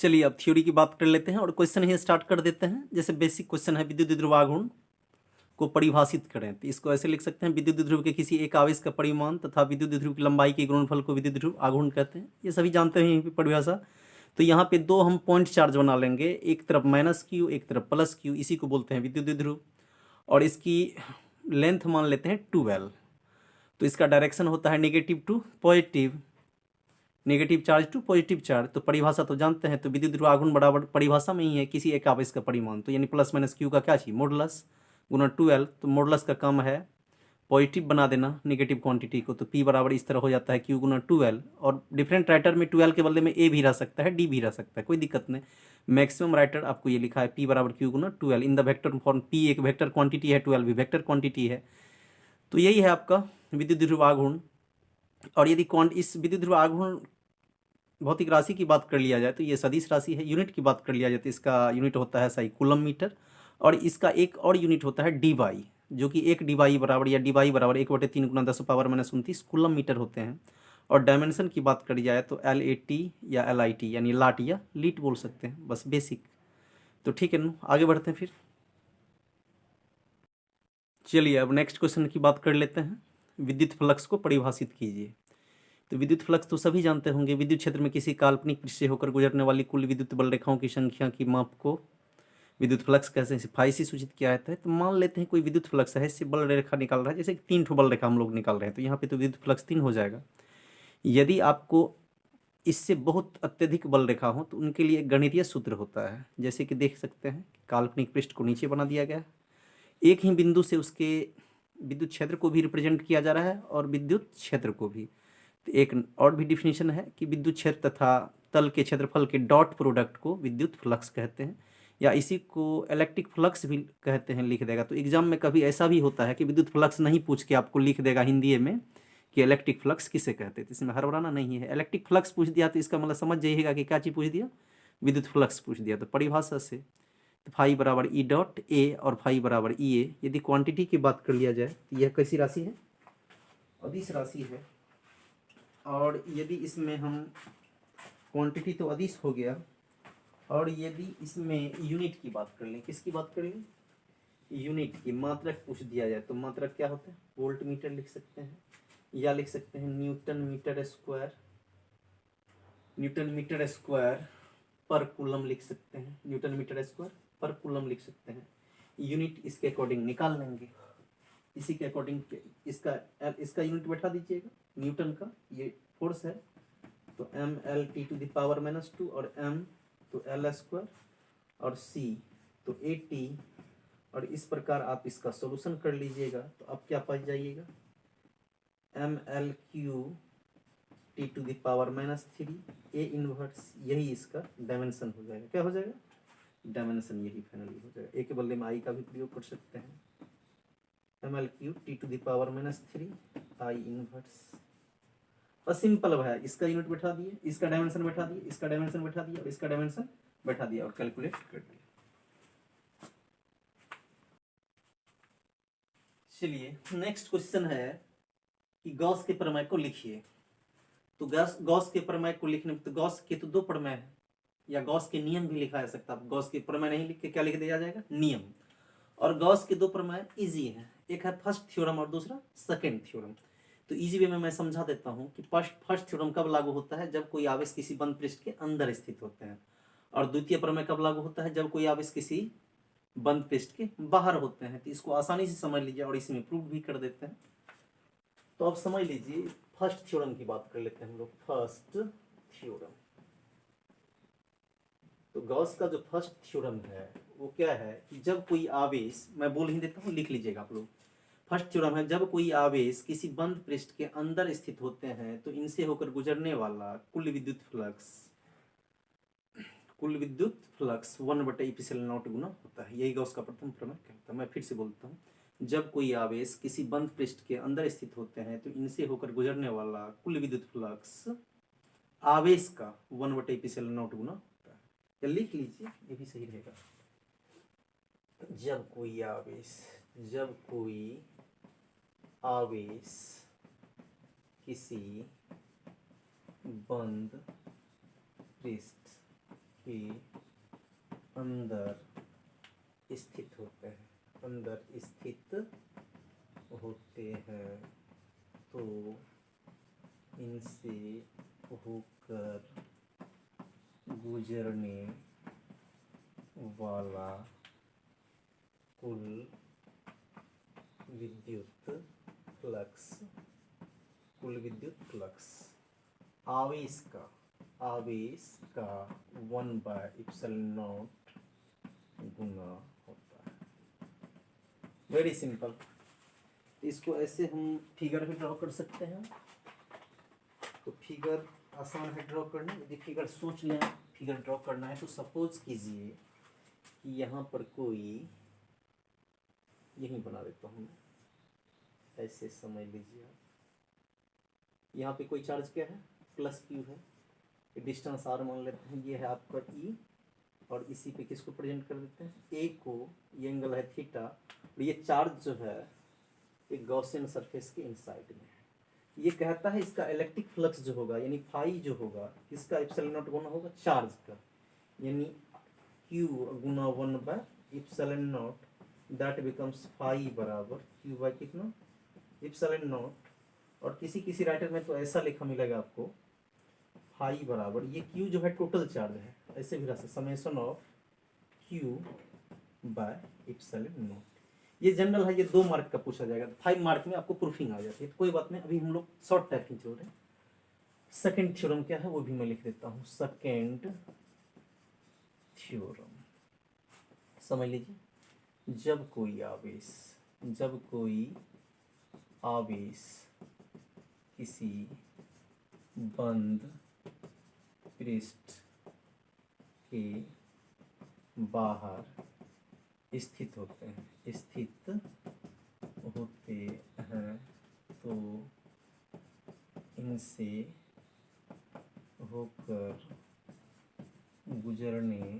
चलिए अब थ्योरी की बात कर लेते हैं और क्वेश्चन ही स्टार्ट कर देते हैं। जैसे बेसिक क्वेश्चन है, विद्युत द्विध्रुव आघूर्ण को परिभाषित करें, तो इसको ऐसे लिख सकते हैं, विद्युत द्विध्रुव के किसी एक आवेश का परिमाण तथा विद्युत द्विध्रुव की लंबाई के गुणनफल को विद्युत द्विध्रुव आघूर्ण कहते हैं। ये सभी जानते हैं परिभाषा। तो यहाँ पे दो हम पॉइंट चार्ज बना लेंगे, एक तरफ -q एक तरफ +q, इसी को बोलते हैं विद्युत द्विध्रुव। और इसकी लेंथ मान लेते हैं 12। तो इसका डायरेक्शन होता है negative to positive, negative charge to positive charge. तो परिभाषा तो जानते हैं, तो विद्युत द्विध्रुव आघूर्ण बराबर परिभाषा में ही है किसी एक आवेश का परिमाण, तो यानी +-q का क्या चाहिए, मॉडुलस गुना 12। तो मॉडुलस का काम है पॉजिटिव बना देना नेगेटिव क्वांटिटी को, तो p बराबर इस तरह हो जाता है q गुना 12। और डिफरेंट राइटर में 12 के बदले में a भी रह सकता है, d भी रह सकता है, कोई दिक्कत नहीं। मैक्सिमम राइटर आपको ये लिखा है p बराबर q Guna 12 in the vector form. p एक वेक्टर क्वांटिटी है, 12 भी वेक्टर क्वांटिटी है। तो यही है आपका विद्युत द्विध्रुव आघूर्ण। और यदि इस विद्युत द्विध्रुव आघूर्ण भौतिक राशि की बात कर लिया जाए तो ये सदिश राशि है। यूनिट की बात कर लिया जाए तो इसका यूनिट होता है सही कूलम मीटर, और इसका एक और यूनिट होता है डीवाई, जो कि 1 डीवाई बराबर या डीवाई बराबर 1/3 गुना 10⁻⁻29 कूलम मीटर होते हैं। और डायमेंशन की बात करी जाए तो LAT या LIT यानी लाट या लीट बोल सकते हैं, बस बेसिक। तो ठीक है ना, आगे बढ़ते हैं फिर। चलिए अब नेक्स्ट क्वेश्चन की बात कर लेते हैं, विद्युत फ्लक्स को परिभाषित कीजिए। तो विद्युत फ्लक्स तो सभी जानते होंगे, विद्युत क्षेत्र में किसी काल्पनिक पृष्ठ से होकर गुजरने वाली कुल विद्युत बल रेखाओं की संख्या की माप को विद्युत फ्लक्स कैसे फाई से सूचित किया जाता है। तो मान लेते हैं कोई विद्युत फ्लक्स है, इससे बल रेखा निकाल रहा है, जैसे 3 ठो बल रेखा हम लोग निकाल रहे हैं, तो यहाँ पे तो विद्युत फ्लक्स 3 हो जाएगा। यदि आपको इससे बहुत अत्यधिक बल रेखा हो तो उनके लिए एक गणितीय सूत्र होता है, जैसे कि देख सकते हैं काल्पनिक पृष्ठ को नीचे बना दिया गया है, एक ही बिंदु से उसके विद्युत क्षेत्र को भी रिप्रेजेंट किया जा रहा है और विद्युत क्षेत्र को भी। तो एक और भी डिफिनेशन है कि विद्युत क्षेत्र तथा तल के क्षेत्रफल के डॉट प्रोडक्ट को विद्युत फ्लक्स कहते हैं, या इसी को इलेक्ट्रिक फ्लक्स भी कहते हैं, लिख देगा। तो एग्जाम में कभी ऐसा भी होता है कि विद्युत फ्लक्स नहीं पूछ के आपको लिख देगा हिंदी में कि इलेक्ट्रिक फ्लक्स किसे कहते हैं। तो इसमें हड़बड़ाना नहीं है, इलेक्ट्रिक फ्लक्स पूछ दिया तो इसका मतलब समझ जाइएगा कि क्या चीज़ पूछ दिया, विद्युत फ्लक्स पूछ दिया। तो परिभाषा से तो फाई बराबर ई डॉट ए और फाई बराबर ई ए। यदि क्वांटिटी की बात कर लिया जाए तो यह कैसी राशि है, अदिश राशि है। और यदि इसमें हम क्वांटिटी तो अदिश हो गया, और यदि इसमें यूनिट की बात कर लें, किसकी बात कर लें, यूनिट की, मात्रक पूछ दिया जाए तो मात्रक क्या होता है, वोल्ट मीटर लिख सकते हैं, या लिख सकते हैं newton metre square, newton metre square पर कूलम लिख सकते हैं, न्यूटन मीटर स्क्वायर पर कूलम लिख सकते हैं। यूनिट इसके अकॉर्डिंग निकाल लेंगे, इसी के अकॉर्डिंग इसका यूनिट बैठा दीजिएगा, न्यूटन का ये फोर्स है तो mLT⁻⁻2 और m तो L² और c तो AT। और इस प्रकार आप इसका सॉल्यूशन कर लीजिएगा तो आप क्या पा जाइएगा, mL³ A इनवर्स, यही इसका डायमेंशन हो जाएगा। क्या हो जाएगा, डायमेंशन, यही फाइनली हो जाएगा। ए के बदले में आई का भी प्रयोग कर सकते हैं, mL³ I इनवर्स। और सिंपल है, इसका यूनिट बैठा दिए, इसका डायमेंशन बैठा दिए, इसका डायमेंशन बैठा दिया और इसका डायमेंशन बैठा दिया और कैलकुलेट कर दिया। चलिए नेक्स्ट क्वेश्चन है कि गॉस के प्रमेय को लिखिए। तो गॉस के प्रमेय को लिखने तो गॉस के तो 2 प्रमेय है, या गॉस के नियम भी लिखा जा सकता है। गॉस के प्रमेय नहीं लिख के क्या लिख दिया जाएगा, नियम। और गॉस के 2 प्रमेय इजी है, एक है फर्स्ट थ्योरम और दूसरा सेकंड थ्योरम। तो इजी वे में मैं समझा देता हूं कि फर्स्ट थ्योरम कब लागू होता है, जब कोई आवेश किसी बंद पृष्ठ के अंदर स्थित होते हैं। और द्वितीय प्रमेय कब लागू होता है, जब कोई आवेश किसी बंद पृष्ठ के बाहर होते हैं। तो इसको आसानी से समझ लीजिए और इसमें प्रूव भी कर देते हैं। तो अब समझ लीजिए, फर्स्ट थ्योरम की बात कर लेते हैं हम लोग, फर्स्ट थ्योरम। तो गॉस का जो फर्स्ट थ्योरम है वो क्या है कि जब कोई आवेश, मैं बोल ही देता हूँ, लिख लीजिएगा आप लोग। फर्स्ट थ्योरम है, जब कोई आवेश किसी बंद पृष्ठ के अंदर स्थित होते हैं तो इनसे होकर गुजरने वाला कुल विद्युत फ्लक्स 1/ε0 गुना होता है। यही गॉस का प्रथम प्रमेय कहता है। मैं फिर से बोलता हूँ, जब कोई आवेश किसी बंद पृष्ठ के अंदर स्थित होते हैं तो इनसे होकर गुजरने वाला कुल विद्युत फ्लक्स आवेश का 1/ε0 गुना होता है। या लिख लीजिए, ये भी सही रहेगा। जब कोई आवेश किसी बंद पृष्ठ के अंदर स्थित होते हैं, अंदर स्थित होते हैं, तो इनसे होकर गुजरने वाला कुल विद्युत फ्लक्स, कुल विद्युत फ्लक्स आवेश का 1/ε0 गुना होता है। Very simple. इसको ऐसे हम फिगर भी ड्रॉ कर सकते हैं। तो फिगर आसान है ड्रॉ करना। यदि फिगर सोच लें, फिगर ड्रॉ करना है तो सपोज कीजिए कि यहाँ पर कोई, यही बना देता हूँ, ऐसे समझ लीजिए आप, यहाँ पे कोई चार्ज क्या है, प्लस क्यू है, डिस्टेंस आर मान लेते हैं, ये है आपका ई, और इसी पे किसको प्रेजेंट कर देते हैं, ए को, ये एंगल है थीटा, और ये चार्ज जो है एक गॉसियन सरफेस के इनसाइड में है। ये कहता है इसका इलेक्ट्रिक फ्लक्स जो होगा, यानी फाई जो होगा, किसका ε0 गुना होगा, चार्ज का, यानी Q गुना 1/ε0, दैट बिकम्स फाई बराबर Q बाई कितना, ε0। और किसी राइटर में तो ऐसा लिखा मिलेगा आपको, फाई बराबर, ये Q जो है टोटल चार्ज है, ऐसे भी रख सकते, समेशन ऑफ Q बाय ε0। ये जनरल है, ये 2 मार्क का पूछा जाएगा, 5 मार्क में आपको प्रूफिंग आ जाती है, कोई बात नहीं। अभी हम लोग शॉर्ट टाइपिंग चल रहे हैं। सेकेंड थ्योरम क्या है वो भी मैं लिख देता हूँ, सेकेंड थ्योरम समझ लीजिए। जब कोई आवेश किसी बंद पृष्ठ के बाहर स्थित होते हैं तो इनसे होकर गुजरने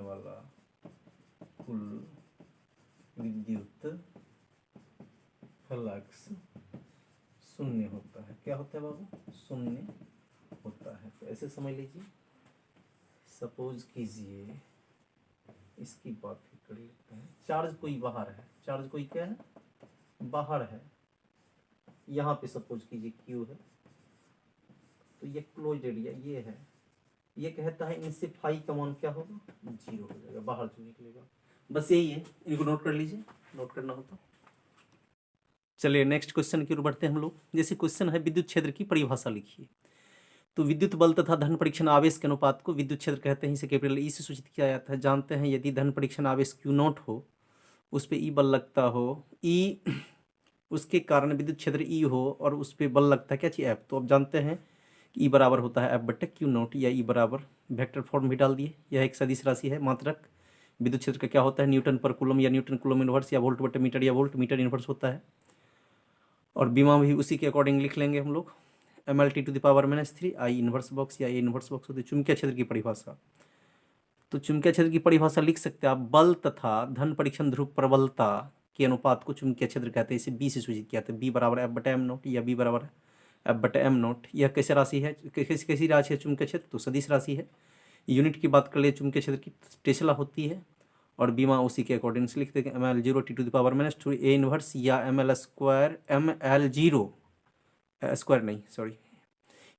वाला कुल विद्युत फ्लक्स शून्य होता है। क्या होता है बाबू, शून्य होता है। तो ऐसे समझ लीजिए, सपोज कीजिए, इसकी बात ही कर लेते हैं, चार्ज कोई बाहर है, चार्ज कोई क्या है, बाहर है, यहाँ पे सपोज कीजिए Q है, तो ये क्लोज एरिया ये है, ये कहता है इनसे फाई का मान क्या होगा, 0 हो जाएगा, बाहर जो निकलेगा। बस यही है, इनको नोट कर लीजिए, नोट करना हो तो। चलिए नेक्स्ट क्वेश्चन की ओर बढ़ते हैं हम लोग। जैसे क्वेश्चन है, विद्युत क्षेत्र की परिभाषा लिखिए। तो विद्युत बल तथा धन परीक्षण आवेश के अनुपात को विद्युत क्षेत्र कहते हैं। इसे कैपिटल ई से सूचित किया जाता है। जानते हैं यदि धन परीक्षण आवेश Q0 हो, उस पर ई बल लगता हो, ई उसके कारण विद्युत क्षेत्र ई हो, और उस पर बल लगता है क्या चीज, एफ। तो अब जानते हैं कि ई बराबर होता है F/Q0, या ई बराबर वेक्टर फॉर्म भी डाल दिए। यह एक सदिश राशि है, मात्रक। विद्युत क्षेत्र का क्या होता है, न्यूटन पर कूलम या न्यूटन कूलम इनवर्स, या वोल्ट/मीटर या वोल्ट मीटर इनवर्स होता है। और बीमा भी उसी के अकॉर्डिंग लिख लेंगे हम लोग, mLT⁻³ I इनवर्स बॉक्स या A इनवर्स बॉक्स होती है। चुंबकीय क्षेत्र की परिभाषा, तो चुंबकीय क्षेत्र की परिभाषा लिख सकते हैं आप, बल तथा धन परीक्षण ध्रुव प्रबलता के अनुपात को चुंबकीय क्षेत्र कहते हैं। इसे बी से सूचित किया था, बी बराबर F/m0 या बी बराबर F/m0। यह कैसे राशि है, कैसी राशि है चुंबकीय क्षेत्र, तो सदिश राशि है। यूनिट की बात कर ले चुंबकीय क्षेत्र की, टेस्ला होती है, और बीमा उसी के अकॉर्डिंग से लिखते हैं, mL0 T⁻⁻² A इनवर्स या mL²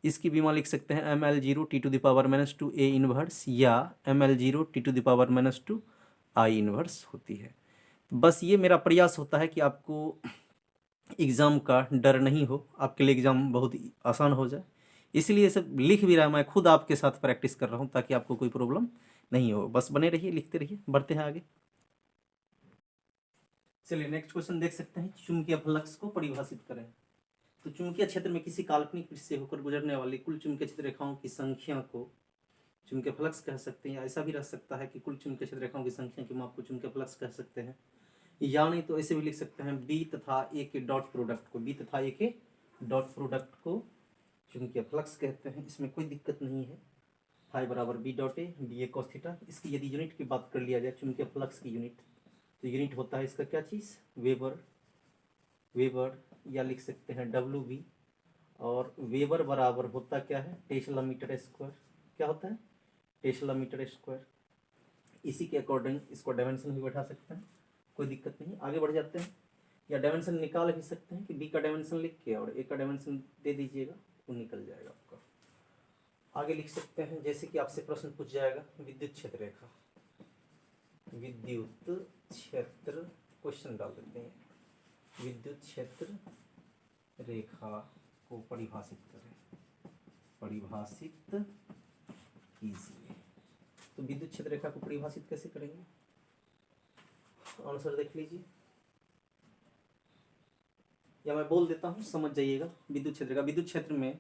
इसकी बीमा लिख सकते हैं mL0 T⁻⁻² A इनवर्स या mL0 T⁻⁻² I इनवर्स होती है। बस ये मेरा प्रयास होता है कि आपको एग्ज़ाम का डर नहीं हो, आपके लिए एग्ज़ाम बहुत आसान हो जाए, इसलिए सब लिख भी रहा, मैं खुद आपके साथ प्रैक्टिस कर रहा हूँ ताकि आपको कोई प्रॉब्लम नहीं हो। बस बने रहिए, लिखते रहिए, बढ़ते हैं आगे। चलिए नेक्स्ट क्वेश्चन देख सकते हैं, चुंबकीय फ्लक्स को परिभाषित करें। तो चुंबकीय क्षेत्र में किसी काल्पनिक पृष्ठ से होकर गुजरने वाली कुल चुंबकीय क्षेत्र रेखाओं की संख्या को चुंबकीय फ्लक्स कह सकते हैं, या ऐसा भी रह सकता है कि कुल चुंबकीय क्षेत्र रेखाओं की संख्या की माप को चुंबकीय फ्लक्स कह सकते हैं, या नहीं तो ऐसे भी लिख सकते हैं, बी तथा ए के डॉट प्रोडक्ट को चुंबकीय फ्लक्स कहते हैं। इसमें कोई दिक्कत नहीं है। फाई बराबर B dot A D A cos theta. इसकी यदि यूनिट की बात कर लिया जाए, चुंबकीय फ्लक्स की यूनिट, तो यूनिट होता है इसका क्या चीज़, वेबर, या लिख सकते हैं WB। और वेबर बराबर होता क्या है, टेस्ला मीटर स्क्वायर। क्या होता है, टेस्ला मीटर स्क्वायर। इसी के अकॉर्डिंग इसको डायमेंशन भी बैठा सकते हैं, कोई दिक्कत नहीं। आगे बढ़ जाते हैं, या डायमेंशन निकाल भी सकते हैं कि बी का डायमेंशन लिख के और ए का डायमेंशन दे दीजिएगा, वो निकल जाएगा आपका। आगे लिख सकते हैं, जैसे कि आपसे प्रश्न पूछ जाएगा विद्युत क्षेत्र रेखा, विद्युत क्षेत्र, क्वेश्चन डाल देते हैं, विद्युत क्षेत्र रेखा को परिभाषित करें, परिभाषित कीजिए। तो विद्युत क्षेत्र रेखा को परिभाषित कैसे करेंगे, आंसर देख लीजिए, या मैं बोल देता हूँ समझ जाइएगा। विद्युत क्षेत्र का, विद्युत क्षेत्र में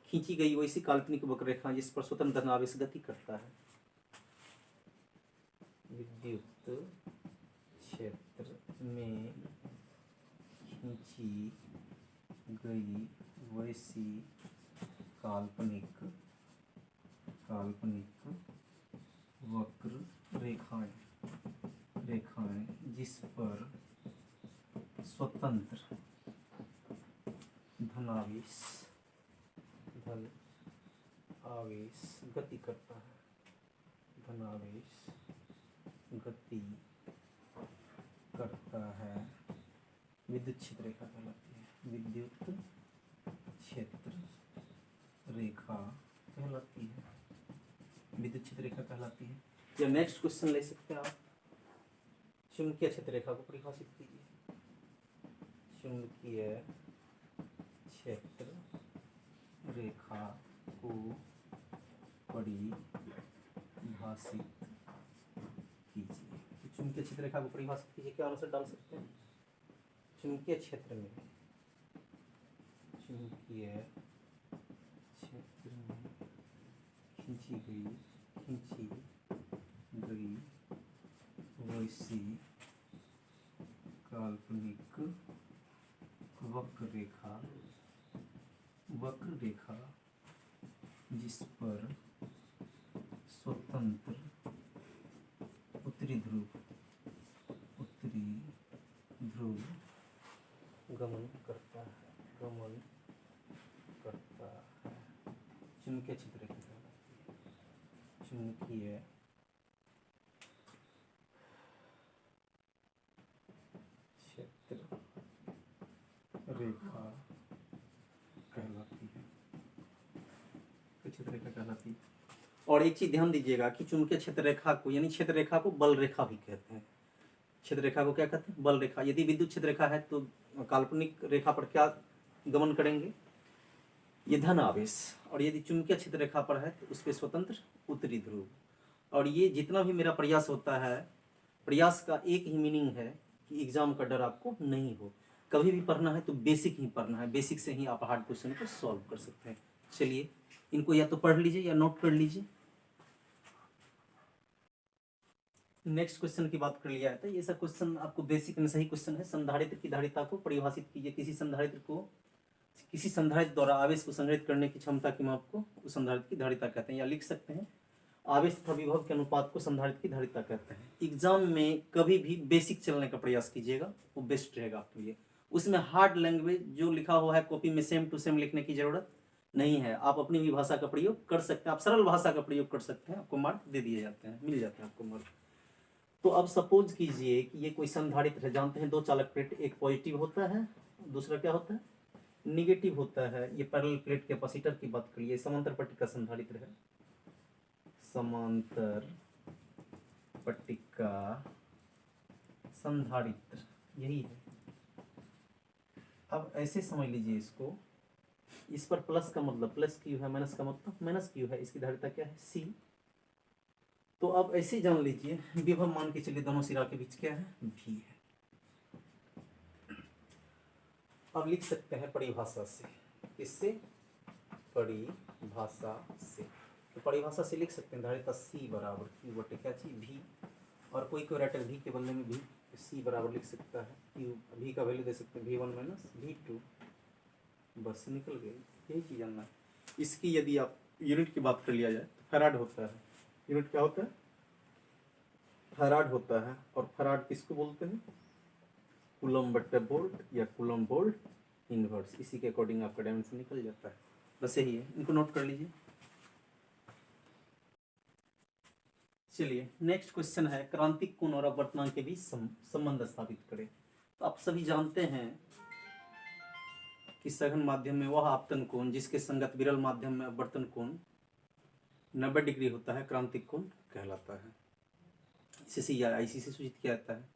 खींची गई वैसी काल्पनिक वक्ररेखा जिस पर स्वतंत्र धनावेश गति करता है, विद्युत क्षेत्र में खींची गई वैसी काल्पनिक वक्र रेखाएं जिस पर स्वतंत्र धनावेश गति करता है, धनावेश गति करता है, विद्युत क्षेत्र रेखा कहलाती है, विद्युत क्षेत्र रेखा कहलाती है, विद्युत क्षेत्र रेखा कहलाती है। या नेक्स्ट क्वेश्चन ले सकते हैं आप, चुंबकीय क्षेत्र रेखा को परिभाषित कीजिए, चुंबकीय क्षेत्र रेखा को परिभाषित कीजिए। तो चुंबकीय क्षेत्र रेखा को परिभाषित कीजिए, क्या आंसर डाल सकते हैं, चुंबकीय क्षेत्र में, चुंबकीय क्षेत्र में खींची गई वैसी काल्पनिक वक्र रेखा जिस पर स्वतंत्र उत्तरी ध्रुव गमन करता है, चुंबकीय क्षेत्र रेखा कहलाती है, चुंबकीय क्षेत्र रेखा कहलाती है, क्षेत्र रेखा कहलाती है। और एक चीज ध्यान दीजिएगा कि चुंबकीय क्षेत्र रेखा को, यानी क्षेत्र रेखा को बल रेखा भी कहते हैं, क्षेत्र रेखा को क्या कहते हैं, बल रेखा। यदि विद्युत क्षेत्र रेखा है तो काल्पनिक रेखा पर क्या गमन करेंगे, ये धन आवेश, और यदि चुंबकीय क्षेत्र रेखा पर है तो उस पर स्वतंत्र उत्तरी ध्रुव। और ये जितना भी मेरा प्रयास होता है, प्रयास का एक ही मीनिंग है कि एग्जाम का डर आपको नहीं हो। कभी भी पढ़ना है तो बेसिक ही पढ़ना है, बेसिक से ही आप हार्ड क्वेश्चन को सॉल्व कर सकते हैं। चलिए इनको या तो पढ़ लीजिए या नोट कर लीजिए। नेक्स्ट क्वेश्चन की बात कर लिया है, तो ये सब क्वेश्चन आपको बेसिक में सही क्वेश्चन है। संधारित्र की धारिता को परिभाषित कीजिए। किसी संधारित्र द्वारा आवेश को संग्रहित करने की क्षमता की माप को उस संधारित्र की धारिता कहते हैं। या लिख सकते हैं, आवेश तथा विभव के अनुपात को संधारित्र की धारिता कहते हैं। एग्जाम में कभी भी बेसिक चलने का प्रयास कीजिएगा, वो बेस्ट रहेगा आपके लिए। उसमें हार्ड लैंग्वेज जो लिखा हुआ है कॉपी में सेम टू सेम लिखने की जरूरत नहीं है। आप अपनी भी भाषा का प्रयोग कर सकते हैं, आप सरल भाषा का प्रयोग कर सकते हैं, आपको मार्क दे दिए जाते हैं, मिल जाते हैं आपको मार्क। तो अब सपोज कीजिए कि ये कोई संधारित्र है। जानते हैं दो चालक प्लेट, एक पॉजिटिव होता है, दूसरा क्या होता है, निगेटिव होता है। ये पैरेलल प्लेट कैपेसिटर की बात करिए, समांतर पट्टिका संधारित्र है, समांतर पट्टिका संधारित्र यही है। अब ऐसे समझ लीजिए इसको, इस पर प्लस का मतलब प्लस क्यू है, माइनस का मतलब माइनस क्यू है, इसकी धारिता क्या है, सी। तो अब ऐसे जान लीजिए, विभव मान के चलिए दोनों सिरा के बीच क्या है, भी है। अब लिख सकते हैं परिभाषा से, इससे परिभाषा से, तो परिभाषा से लिख सकते हैं धारिता सी बराबर क्यू बटे क्या चीज, भी। और कोई राइटर भी के बदले में भी सी बराबर लिख सकता है क्यू, भी का वैल्यू दे सकते हैं V1 माइनस V2, बस निकल गई। यही चीज जानना है। इसकी यदि आप यूनिट की बात कर लिया जाए तो फैराड होता है। यूनिट क्या होता है, फैराड होता है। और फैराड किसको बोलते हैं, कूलम बटे वोल्ट या कूलम वोल्ट इनवर्स, इसी के अकॉर्डिंग आपका डायमेंशन निकल जाता है। बस यही है, इनको नोट कर लीजिए। चलिए नेक्स्ट क्वेश्चन है, क्रांतिक कोण और अपवर्तनांक के बीच संबंध स्थापित करें। तो आप सभी जानते हैं कि सघन माध्यम में वह आपतन कोण जिसके संगत विरल माध्यम में अपवर्तन कोण 90 डिग्री होता है क्रांतिक कोण कहलाता है। ICC या IC से सूचित किया जाता है।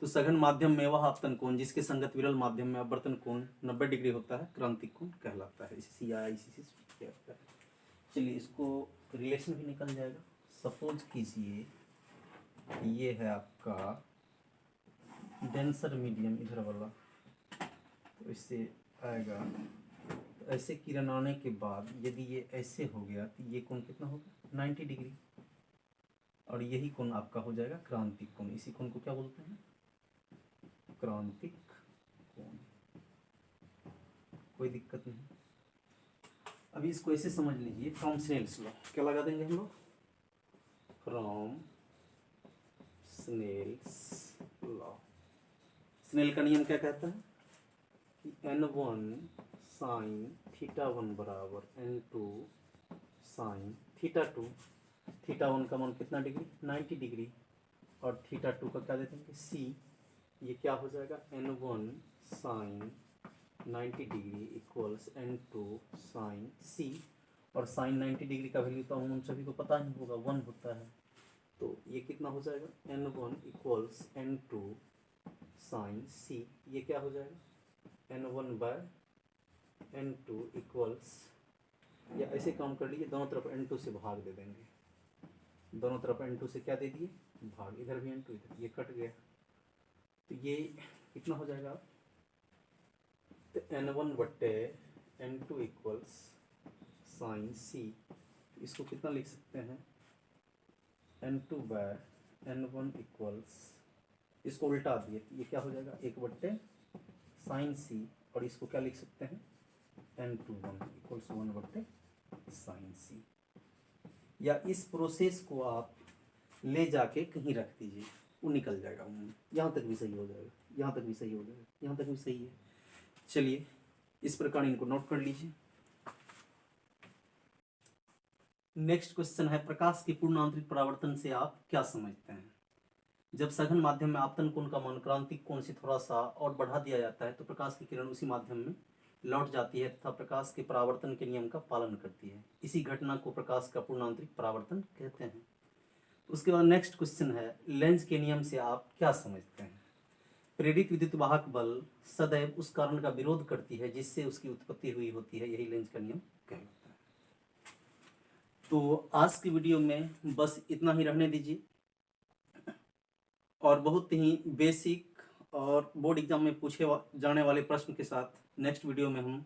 तो सघन माध्यम में वह आपतन कोण जिसके संगत विरल माध्यम में अपवर्तन कोण 90 डिग्री होता है क्रांतिक कोण कहलाता है। ICC या IC से सूचित किया जाता है। चलिए इसको रिलेशन भी निकल जाएगा। सपोज कीजिए ये है आपका डेंसर मीडियम इधर वाला, तो इससे आएगा, तो ऐसे किरण आने के बाद यदि ये ऐसे हो गया तो ये कोण कितना होगा 90 डिग्री, और यही कोण आपका हो जाएगा क्रांतिक कोण। इसी कोण को क्या बोलते हैं, क्रांतिक कोण। कोई दिक्कत नहीं। अभी इसको ऐसे समझ लीजिए, फ्रॉम स्नेल्स लॉ क्या लगा देंगे हम लोग, फ्रॉम स्नेल्स लॉ। स्नेल का नियम क्या कहता है कि n1 साइन θ1 बराबर n2 साइन θ2। θ1 का मान कितना डिग्री 90 डिग्री, और θ2 का क्या देते हैं c। ये क्या हो जाएगा n1 sine 90 degree equals n2 sine c, और साइन 90 डिग्री का वैल्यू तो हम सभी को पता ही होगा 1 होता है। तो ये कितना हो जाएगा n1 equals n2 sine c। ये क्या हो जाएगा n1 बाय n2 इक्वल्स, या ऐसे काम कर लीजिए, दोनों तरफ n2 से भाग दे देंगे। दोनों तरफ n2 से क्या दे दिए भाग, इधर भी n2 इधर, ये कट गया। तो ये कितना हो जाएगा, तो n1 बट्टे n2 इक्वल्स साइन c। इसको कितना लिख सकते हैं n2 बाय n1 इक्वल्स, इसको उल्टा दिए ये क्या हो जाएगा 1 बट्टे साइन c, और इसको क्या लिख सकते हैं n21 इक्वल्स 1 बट्टे साइन c। या इस प्रोसेस को आप ले जाके कहीं रख दीजिए, वो निकल जाएगा। यहाँ तक भी सही हो जाएगा, यहाँ तक भी सही हो जाएगा, यहाँ तक भी सही है। चलिए इस प्रकार इनको नोट कर लीजिए। नेक्स्ट क्वेश्चन है, प्रकाश के पूर्ण आंतरिक परावर्तन से आप क्या समझते हैं। जब सघन माध्यम में आपतन कोण का मान क्रांतिक कोण से थोड़ा सा और बढ़ा दिया जाता है तो प्रकाश की किरण उसी माध्यम में लौट जाती है तथा प्रकाश के परावर्तन के नियम का पालन करती है। इसी घटना को प्रकाश का पूर्ण आंतरिक परावर्तन कहते हैं। उसके बाद नेक्स्ट क्वेश्चन है, लेंज के नियम से आप क्या समझते हैं। प्रेरित विद्युत वाहक बल सदैव उस कारण का विरोध करती है जिससे उसकी उत्पत्ति हुई होती है, यही लेंज का नियम कहलाता है। तो आज की वीडियो में बस इतना ही रहने दीजिए, और बहुत ही बेसिक और बोर्ड एग्जाम में पूछे जाने वाले प्रश्न के साथ नेक्स्ट वीडियो में हम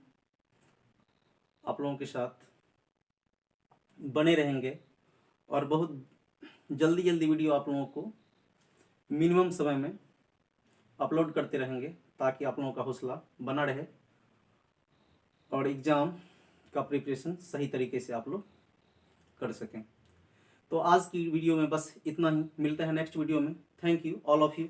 आप लोगों के साथ बने रहेंगे, और बहुत जल्दी वीडियो आप लोगों को मिनिमम समय में अपलोड करते रहेंगे ताकि आप लोगों का हौसला बना रहे और एग्ज़ाम का प्रिपरेशन सही तरीके से आप लोग कर सकें। तो आज की वीडियो में बस इतना ही, मिलते हैं नेक्स्ट वीडियो में। Thank you all of you.